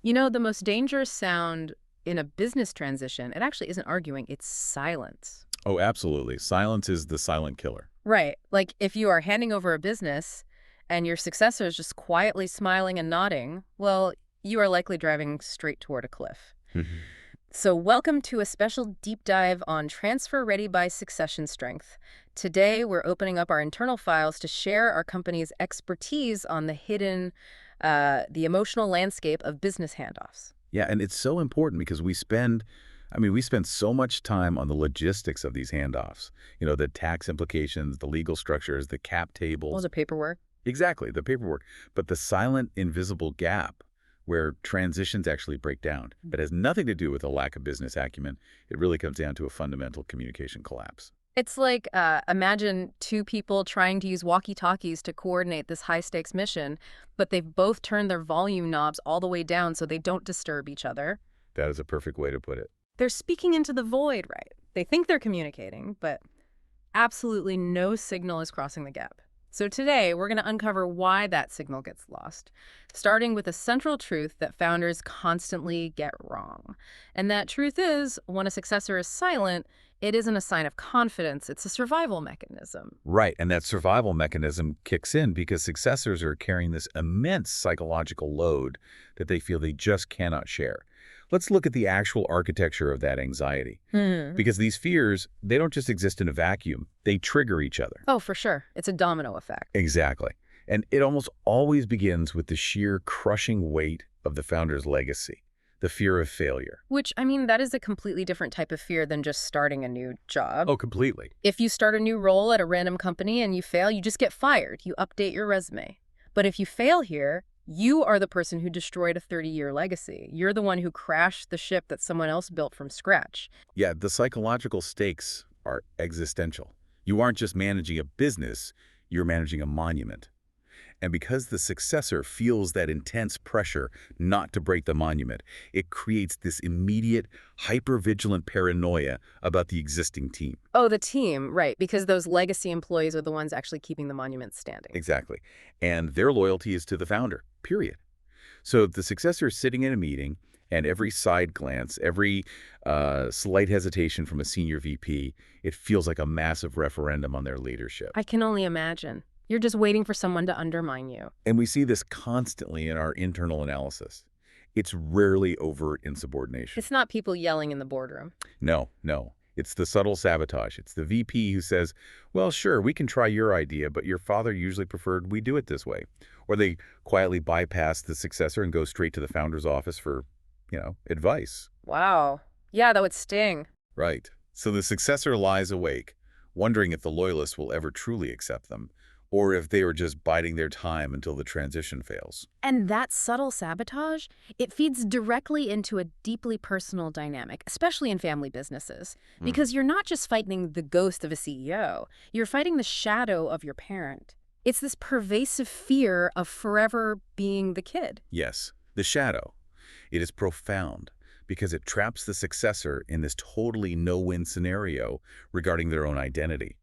You know, the most dangerous sound in a business transition, it actually isn't arguing, it's silence. Oh, absolutely. Silence is the silent killer. Right. Like if you are handing over a business and your successor is just quietly smiling and nodding, well, you are likely driving straight toward a cliff. Mhm. So welcome to a special deep dive on Transfer Ready by Succession Strength. Today, we're opening up our internal files to share our company's expertise on the the emotional landscape of business handoffs. Yeah, and it's so important because we spend so much time on the logistics of these handoffs. The tax implications, the legal structures, the cap All tables. the paperwork. Exactly, the paperwork. But the silent, invisible gap where transitions actually break down. It has nothing to do with a lack of business acumen. It really comes down to a fundamental communication collapse. It's like, imagine two people trying to use walkie-talkies to coordinate this high-stakes mission, but they've both turned their volume knobs all the way down so they don't disturb each other. That is a perfect way to put it. They're speaking into the void, right? They think they're communicating, but absolutely no signal is crossing the gap. So today, we're going to uncover why that signal gets lost, starting with a central truth that founders constantly get wrong. And that truth is, when a successor is silent, it isn't a sign of confidence, it's a survival mechanism. Right, and that survival mechanism kicks in because successors are carrying this immense psychological load that they feel they just cannot share. Let's look at the actual architecture of that anxiety. Because these fears, they don't just exist in a vacuum. They trigger each other. Oh, for sure. It's a domino effect. Exactly. And it almost always begins with the sheer crushing weight of the founder's legacy, the fear of failure. Which, I mean, that is a completely different type of fear than just starting a new job. Oh, completely. If you start a new role at a random company and you fail, you just get fired. You update your resume. But if you fail here, you are the person who destroyed a 30-year legacy. You're the one who crashed the ship that someone else built from scratch. Yeah, the psychological stakes are existential. You aren't just managing a business, you're managing a monument. And because the successor feels that intense pressure not to break the monument, it creates this immediate, hyper-vigilant paranoia about the existing team. Oh, the team, right, because those legacy employees are the ones actually keeping the monument standing. Exactly. And their loyalty is to the founder, period. So the successor is sitting in a meeting, and every side glance, every slight hesitation from a senior VP, it feels like a massive referendum on their leadership. I can only imagine. You're just waiting for someone to undermine you. And we see this constantly in our internal analysis. It's rarely overt insubordination. It's not people yelling in the boardroom. No, no. It's the subtle sabotage. It's the VP who says, well, sure, we can try your idea, but your father usually preferred we do it this way. Or they quietly bypass the successor and go straight to the founder's office for, advice. Wow. Yeah, that would sting. Right. So the successor lies awake, wondering if the loyalists will ever truly accept them, or if they are just biding their time until the transition fails. And that subtle sabotage, it feeds directly into a deeply personal dynamic, especially in family businesses. Because you're not just fighting the ghost of a CEO, you're fighting the shadow of your parent. It's this pervasive fear of forever being the kid. Yes, the shadow. It is profound because it traps the successor in this totally no-win scenario regarding their own identity.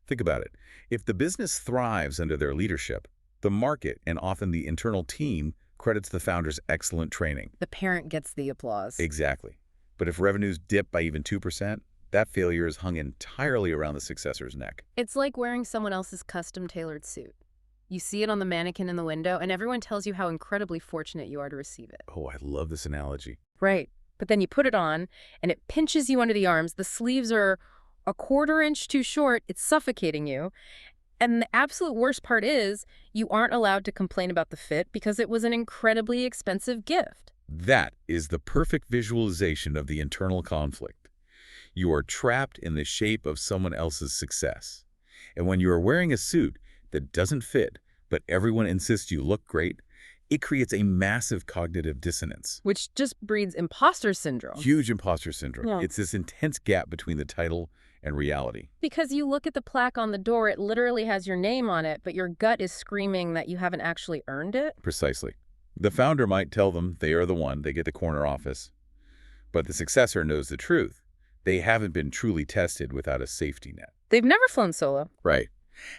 Think about it. If the business thrives under their leadership, the market and often the internal team credits the founder's excellent training. The parent gets the applause. Exactly. But if revenues dip by even 2%, that failure is hung entirely around the successor's neck. It's like wearing someone else's custom-tailored suit. You see it on the mannequin in the window, and everyone tells you how incredibly fortunate you are to receive it. Oh, I love this analogy. Right. But then you put it on, and it pinches you under the arms. The sleeves are a quarter inch too short. It's suffocating you. And the absolute worst part is you aren't allowed to complain about the fit because it was an incredibly expensive gift. That is the perfect visualization of the internal conflict. You are trapped in the shape of someone else's success. And when you are wearing a suit that doesn't fit, but everyone insists you look great, it creates a massive cognitive dissonance. Which just breeds imposter syndrome. Huge imposter syndrome. Yeah. It's this intense gap between the title and reality. Because you look at the plaque on the door, it literally has your name on it, but your gut is screaming that you haven't actually earned it. Precisely. The founder might tell them they are the one, they get the corner office. But the successor knows the truth. They haven't been truly tested without a safety net. They've never flown solo. Right.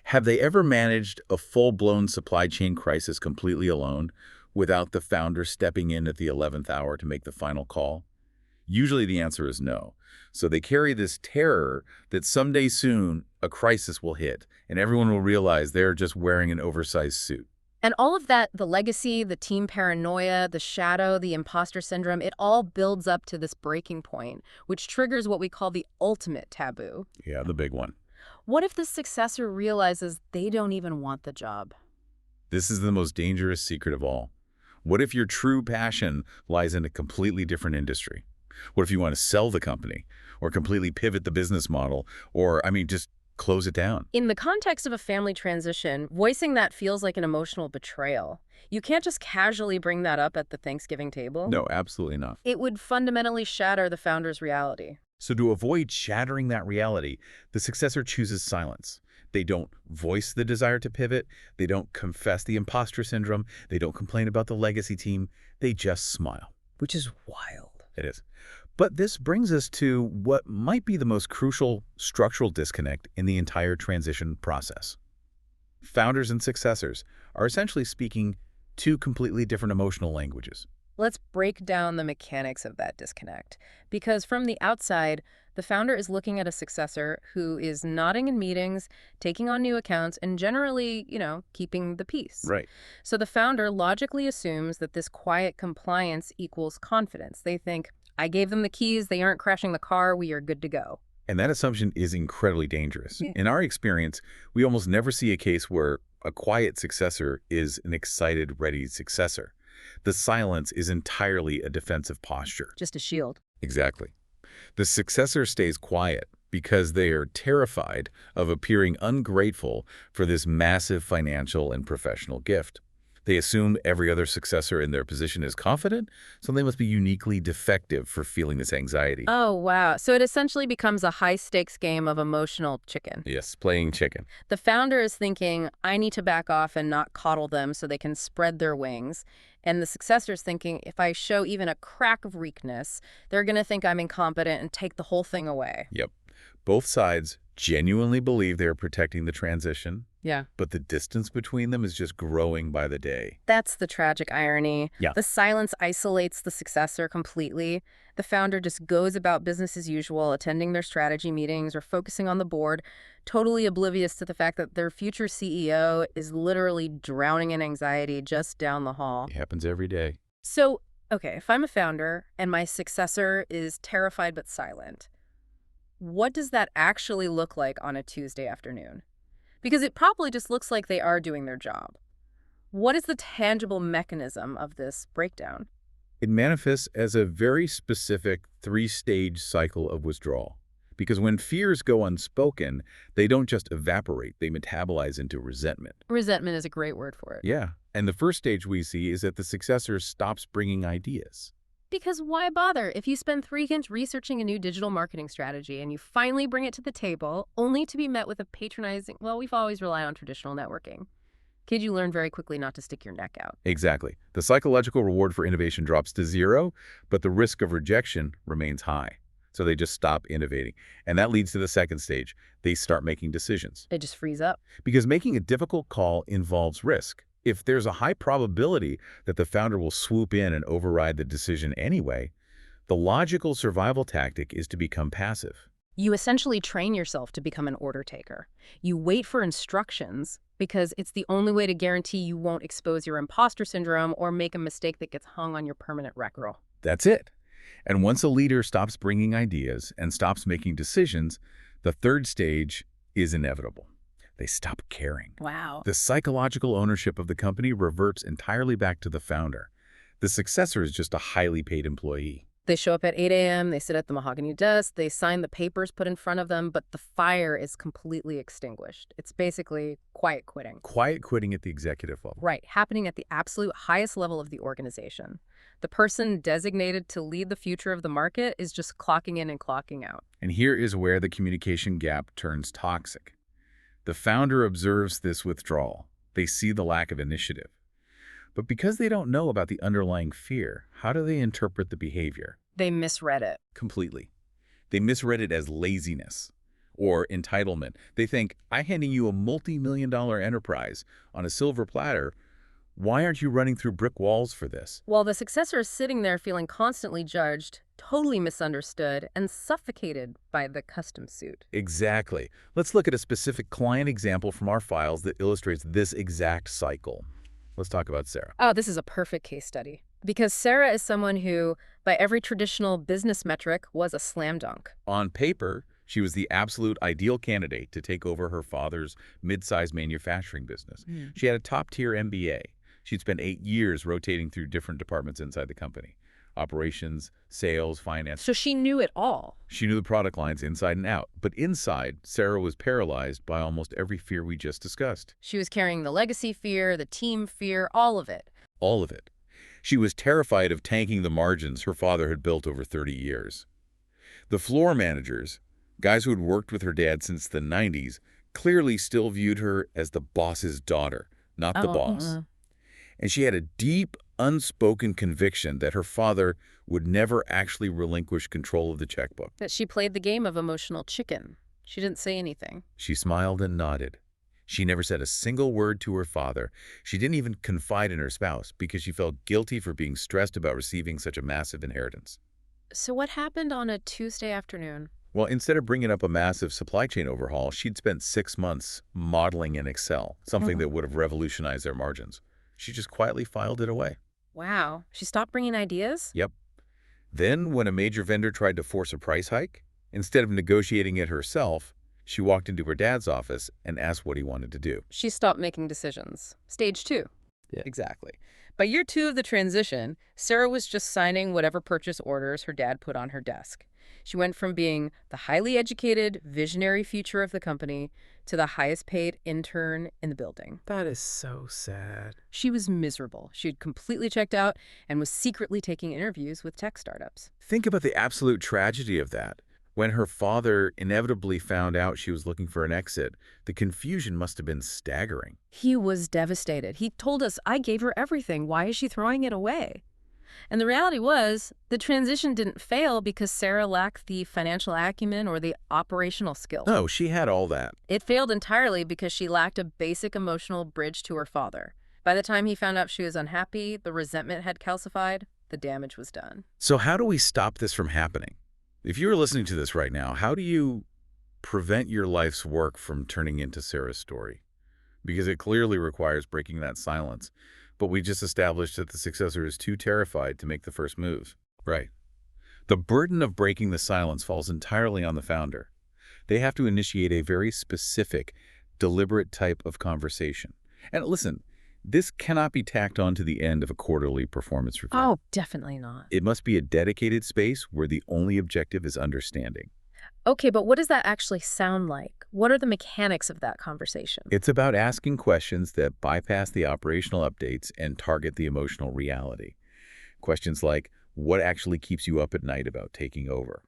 Have they ever managed a full-blown supply chain crisis completely alone, without the founder stepping in at the 11th hour to make the final call? Usually the answer is no. So they carry this terror that someday soon a crisis will hit and everyone will realize they're just wearing an oversized suit. And all of that, the legacy, the team paranoia, the shadow, the imposter syndrome, it all builds up to this breaking point, which triggers what we call the ultimate taboo. Yeah, the big one. What if the successor realizes they don't even want the job? This is the most dangerous secret of all. What if your true passion lies in a completely different industry? What if you want to sell the company or completely pivot the business model or, just close it down? In the context of a family transition, voicing that feels like an emotional betrayal. You can't just casually bring that up at the Thanksgiving table. No, absolutely not. It would fundamentally shatter the founder's reality. So to avoid shattering that reality, the successor chooses silence. They don't voice the desire to pivot. They don't confess the imposter syndrome. They don't complain about the legacy team. They just smile. Which is wild. It is. But this brings us to what might be the most crucial structural disconnect in the entire transition process. Founders and successors are essentially speaking two completely different emotional languages. Let's break down the mechanics of that disconnect. Because from the outside, the founder is looking at a successor who is nodding in meetings, taking on new accounts, and generally, keeping the peace. Right. So the founder logically assumes that this quiet compliance equals confidence. They think, I gave them the keys, they aren't crashing the car, we are good to go. And that assumption is incredibly dangerous. In our experience, we almost never see a case where a quiet successor is an excited, ready successor. The silence is entirely a defensive posture. Just a shield. Exactly. The successor stays quiet because they are terrified of appearing ungrateful for this massive financial and professional gift. They assume every other successor in their position is confident, so they must be uniquely defective for feeling this anxiety. Oh, wow. So it essentially becomes a high-stakes game of emotional chicken. Yes, playing chicken. The founder is thinking, I need to back off and not coddle them so they can spread their wings. And the successor's thinking, if I show even a crack of weakness, they're going to think I'm incompetent and take the whole thing away. Yep. Both sides genuinely believe they are protecting the transition. Yeah. But the distance between them is just growing by the day. That's the tragic irony. Yeah. The silence isolates the successor completely. The founder just goes about business as usual, attending their strategy meetings or focusing on the board, totally oblivious to the fact that their future CEO is literally drowning in anxiety just down the hall. It happens every day. So, okay, if I'm a founder and my successor is terrified but silent, what does that actually look like on a Tuesday afternoon? Because it probably just looks like they are doing their job. What is the tangible mechanism of this breakdown? It manifests as a very specific three-stage cycle of withdrawal. Because when fears go unspoken, they don't just evaporate, they metabolize into resentment. Resentment is a great word for it. Yeah, and the first stage we see is that the successor stops bringing ideas. Because why bother if you spend 3 weekends researching a new digital marketing strategy and you finally bring it to the table, only to be met with a patronizing, well, we've always relied on traditional networking. Kid, you learn very quickly not to stick your neck out. Exactly. The psychological reward for innovation drops to 0, but the risk of rejection remains high. So they just stop innovating. And that leads to the second stage. They start making decisions. They just freeze up. Because making a difficult call involves risk. If there's a high probability that the founder will swoop in and override the decision anyway, the logical survival tactic is to become passive. You essentially train yourself to become an order taker. You wait for instructions because it's the only way to guarantee you won't expose your imposter syndrome or make a mistake that gets hung on your permanent record roll. That's it. And once a leader stops bringing ideas and stops making decisions, the third stage is inevitable. They stop caring. Wow. The psychological ownership of the company reverts entirely back to the founder. The successor is just a highly paid employee. They show up at 8 a.m., they sit at the mahogany desk, they sign the papers put in front of them, but the fire is completely extinguished. It's basically quiet quitting. Quiet quitting at the executive level. Right, happening at the absolute highest level of the organization. The person designated to lead the future of the market is just clocking in and clocking out. And here is where the communication gap turns toxic. The founder observes this withdrawal. They see the lack of initiative. But because they don't know about the underlying fear, how do they interpret the behavior? They misread it. Completely. They misread it as laziness or entitlement. They think, I'm handing you a multi-million-dollar enterprise on a silver platter. Why aren't you running through brick walls for this? While the successor is sitting there feeling constantly judged, totally misunderstood, and suffocated by the custom suit. Exactly. Let's look at a specific client example from our files that illustrates this exact cycle. Let's talk about Sarah. Oh, this is a perfect case study. Because Sarah is someone who, by every traditional business metric, was a slam dunk. On paper, she was the absolute ideal candidate to take over her father's mid-sized manufacturing business. She had a top-tier MBA. She'd spent 8 years rotating through different departments inside the company. Operations, sales, finance. So she knew it all. She knew the product lines inside and out. But inside, Sarah was paralyzed by almost every fear we just discussed. She was carrying the legacy fear, the team fear, all of it. All of it. She was terrified of tanking the margins her father had built over 30 years. The floor managers, guys who had worked with her dad since the 90s, clearly still viewed her as the boss's daughter, not the boss. And she had a deep, unspoken conviction that her father would never actually relinquish control of the checkbook. That she played the game of emotional chicken. She didn't say anything. She smiled and nodded. She never said a single word to her father. She didn't even confide in her spouse because she felt guilty for being stressed about receiving such a massive inheritance. So what happened on a Tuesday afternoon? Well, instead of bringing up a massive supply chain overhaul, she'd spent 6 months modeling in Excel, something that would have revolutionized their margins. She just quietly filed it away. Wow. She stopped bringing ideas? Yep. Then, when a major vendor tried to force a price hike, instead of negotiating it herself, she walked into her dad's office and asked what he wanted to do. She stopped making decisions. Stage 2. Yeah. Exactly. By year 2 of the transition, Sarah was just signing whatever purchase orders her dad put on her desk. She went from being the highly educated, visionary future of the company to the highest paid intern in the building. That is so sad. She was miserable. She had completely checked out and was secretly taking interviews with tech startups. Think about the absolute tragedy of that. When her father inevitably found out she was looking for an exit, the confusion must have been staggering. He was devastated. He told us, I gave her everything. Why is she throwing it away? And the reality was, the transition didn't fail because Sarah lacked the financial acumen or the operational skills. No, she had all that. It failed entirely because she lacked a basic emotional bridge to her father. By the time he found out she was unhappy, the resentment had calcified, the damage was done. So how do we stop this from happening? If you were listening to this right now, how do you prevent your life's work from turning into Sarah's story? Because it clearly requires breaking that silence. But we just established that the successor is too terrified to make the first move. Right. The burden of breaking the silence falls entirely on the founder. They have to initiate a very specific, deliberate type of conversation. And listen, this cannot be tacked on to the end of a quarterly performance review. Oh, definitely not. It must be a dedicated space where the only objective is understanding. Okay, but what does that actually sound like? What are the mechanics of that conversation? It's about asking questions that bypass the operational updates and target the emotional reality. Questions like, what actually keeps you up at night about taking over?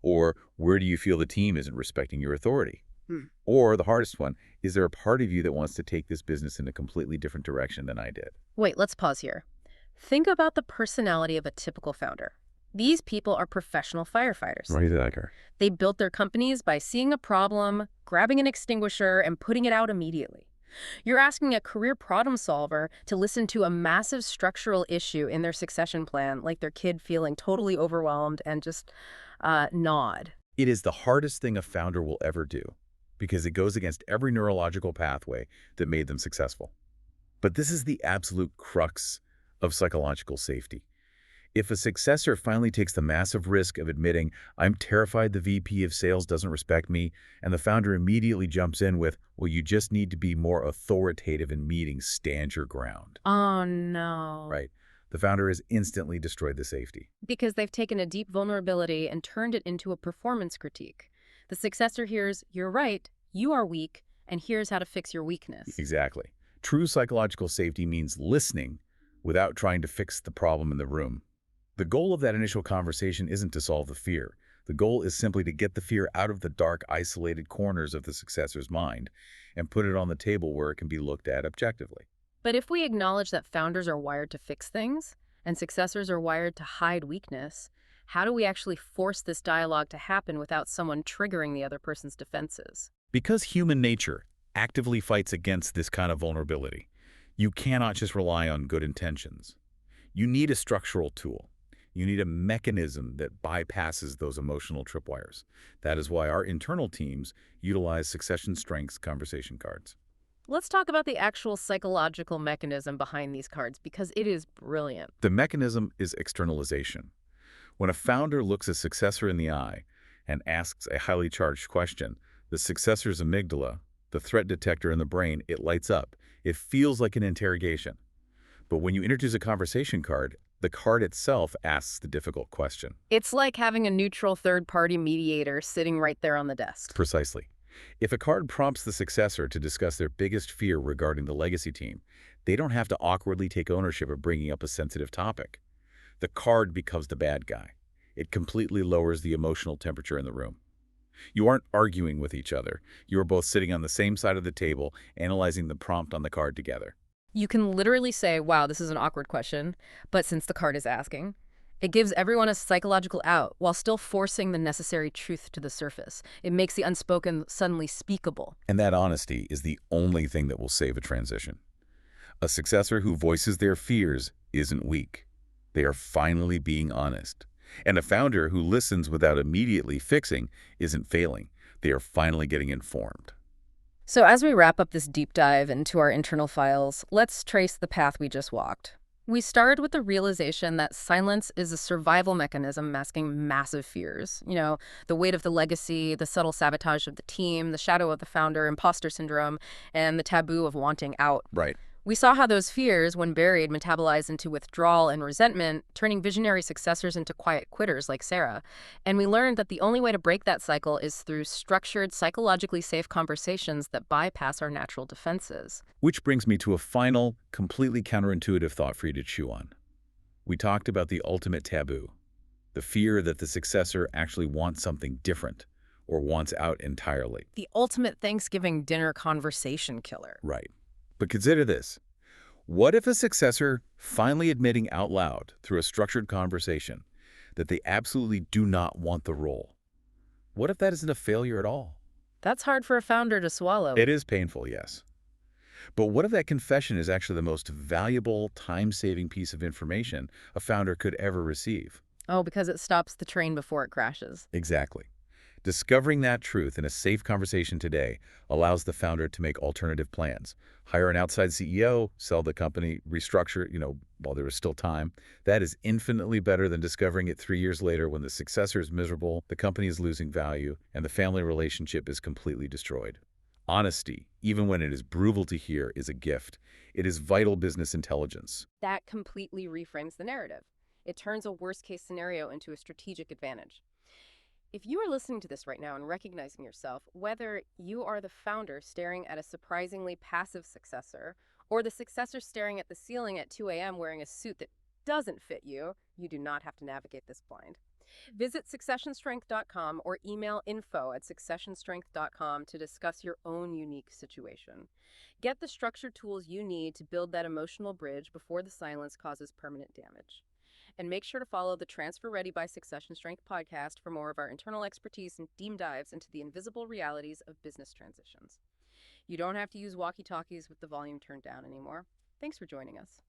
Or, where do you feel the team isn't respecting your authority? Or, the hardest one, is there a part of you that wants to take this business in a completely different direction than I did? Wait, let's pause here. Think about the personality of a typical founder. These people are professional firefighters. Right, Edgar. They built their companies by seeing a problem, grabbing an extinguisher, and putting it out immediately. You're asking a career problem solver to listen to a massive structural issue in their succession plan, like their kid feeling totally overwhelmed, and just nod. It is the hardest thing a founder will ever do, because it goes against every neurological pathway that made them successful. But this is the absolute crux of psychological safety. If a successor finally takes the massive risk of admitting, I'm terrified the VP of sales doesn't respect me, and the founder immediately jumps in with, well, you just need to be more authoritative in meetings, stand your ground. Oh, no. Right. The founder has instantly destroyed the safety. Because they've taken a deep vulnerability and turned it into a performance critique. The successor hears, you're right, you are weak, and here's how to fix your weakness. Exactly. True psychological safety means listening without trying to fix the problem in the room. The goal of that initial conversation isn't to solve the fear. The goal is simply to get the fear out of the dark, isolated corners of the successor's mind and put it on the table where it can be looked at objectively. But if we acknowledge that founders are wired to fix things and successors are wired to hide weakness, how do we actually force this dialogue to happen without someone triggering the other person's defenses? Because human nature actively fights against this kind of vulnerability. You cannot just rely on good intentions. You need a structural tool. You need a mechanism that bypasses those emotional tripwires. That is why our internal teams utilize succession strengths conversation cards. Let's talk about the actual psychological mechanism behind these cards because it is brilliant. The mechanism is externalization. When a founder looks a successor in the eye and asks a highly charged question, the successor's amygdala, the threat detector in the brain, it lights up. It feels like an interrogation. But when you introduce a conversation card, the card itself asks the difficult question. It's like having a neutral third-party mediator sitting right there on the desk. Precisely. If a card prompts the successor to discuss their biggest fear regarding the legacy team, they don't have to awkwardly take ownership of bringing up a sensitive topic. The card becomes the bad guy. It completely lowers the emotional temperature in the room. You aren't arguing with each other. You are both sitting on the same side of the table, analyzing the prompt on the card together. You can literally say, wow, this is an awkward question, but since the card is asking, it gives everyone a psychological out while still forcing the necessary truth to the surface. It makes the unspoken suddenly speakable. And that honesty is the only thing that will save a transition. A successor who voices their fears isn't weak. They are finally being honest. And a founder who listens without immediately fixing isn't failing. They are finally getting informed. So as we wrap up this deep dive into our internal files, let's trace the path we just walked. We started with the realization that silence is a survival mechanism masking massive fears. The weight of the legacy, the subtle sabotage of the team, the shadow of the founder, imposter syndrome, and the taboo of wanting out. Right. We saw how those fears, when buried, metabolize into withdrawal and resentment, turning visionary successors into quiet quitters like Sarah. And we learned that the only way to break that cycle is through structured, psychologically safe conversations that bypass our natural defenses. Which brings me to a final, completely counterintuitive thought for you to chew on. We talked about the ultimate taboo, the fear that the successor actually wants something different or wants out entirely. The ultimate Thanksgiving dinner conversation killer. Right. But consider this. What if a successor finally admitting out loud through a structured conversation that they absolutely do not want the role? What if that isn't a failure at all? That's hard for a founder to swallow. It is painful, yes. But what if that confession is actually the most valuable, time-saving piece of information a founder could ever receive? Oh, because it stops the train before it crashes. Exactly. Discovering that truth in a safe conversation today allows the founder to make alternative plans. Hire an outside CEO, sell the company, restructure, while there is still time. That is infinitely better than discovering it 3 years later when the successor is miserable, the company is losing value, and the family relationship is completely destroyed. Honesty, even when it is brutal to hear, is a gift. It is vital business intelligence. That completely reframes the narrative. It turns a worst-case scenario into a strategic advantage. If you are listening to this right now and recognizing yourself, whether you are the founder staring at a surprisingly passive successor, or the successor staring at the ceiling at 2 a.m. wearing a suit that doesn't fit you, you do not have to navigate this blind. Visit successionstrength.com or email info@successionstrength.com to discuss your own unique situation. Get the structured tools you need to build that emotional bridge before the silence causes permanent damage. And make sure to follow the Transfer Ready by Succession Strength podcast for more of our internal expertise and deep dives into the invisible realities of business transitions. You don't have to use walkie-talkies with the volume turned down anymore. Thanks for joining us.